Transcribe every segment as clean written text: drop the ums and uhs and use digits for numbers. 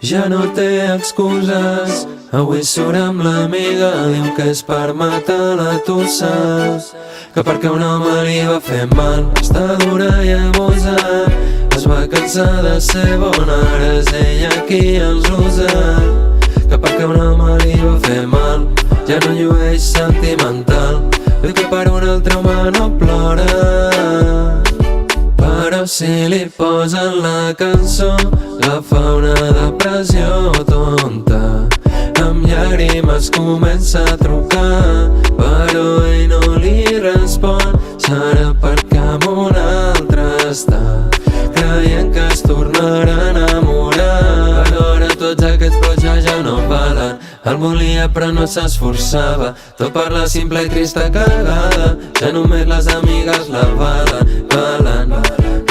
Ja no té excuses, avui surt amb l'amiga, diu que és per matar la tussa, que perquè un home li va fer mal, està dura i abusant, es va cansar de ser bona, ara és ella qui els usa, que perquè un home li va fer mal, ja no llueix sentimental, diu que per un altre home no plora, però si li posen la cançó agafa una depressió tonta, amb llàgrimes comença a trucar, però ell no li respon, serà perquè amb un altre està creient que es tornarà a enamorar. Però ara tots aquests plors ja no valen, el volia però no s'esforçava, tot per la simple i trista cagada, ja només les amigues la valen.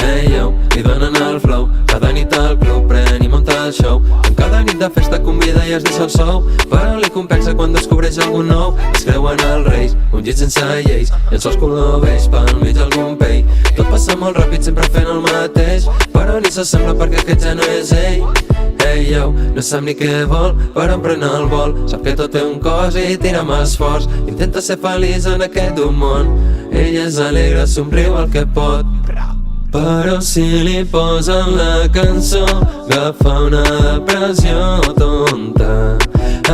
Hey yo, li donen el flow, cada nit al club pren i munta el show, en cada nit de festa convida i es deixa el sou, però li compensa quan descobreix algun nou, es creuen els reis, ungits sense lleis, llençols color beix pel mig d'algun pell, tot passa molt ràpid sempre fent el mateix, però ni s'assembla perquè aquest ja no és ell. Hey yo, no sap ni què vol, però em pren el vol, sap que tot té un cos i tira amb esforç, intenta ser feliç en aquest món, ella és alegre, somriu el que pot, però si li posen la cançó agafa una depressió tonta,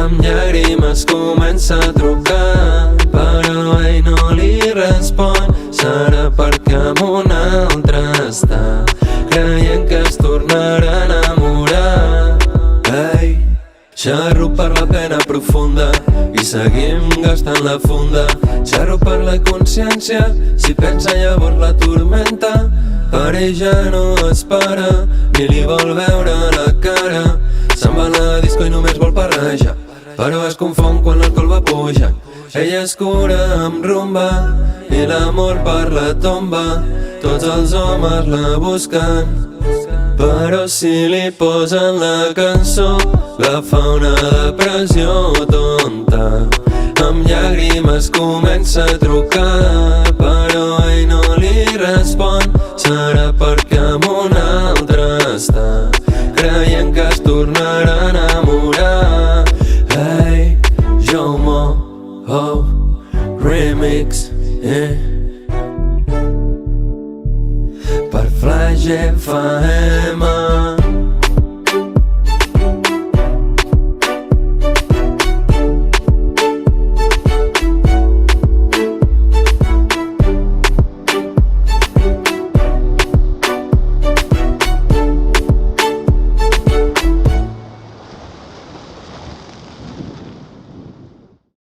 amb llàgrimes comença a trucar, però ell no li respon, serà perquè amb un altre està creient que es tornarà a enamorar. Ei, xerro per la pena profunda i seguim gastant la funda, xerro per la consciència, si pensa llavors la tormenta, per ell ja no espera, ni li vol veure la cara, se'n va a la disco i només vol parrejar, però es confon quan l'alcohol va pujant, ella es cura amb rumba i l'amor per la tomba, tots els homes la busquen, però si li posen la cançó agafa una depressió tonta, amb llàgrimes comença a trucar, però ell no li respon, serà perquè amb un altre està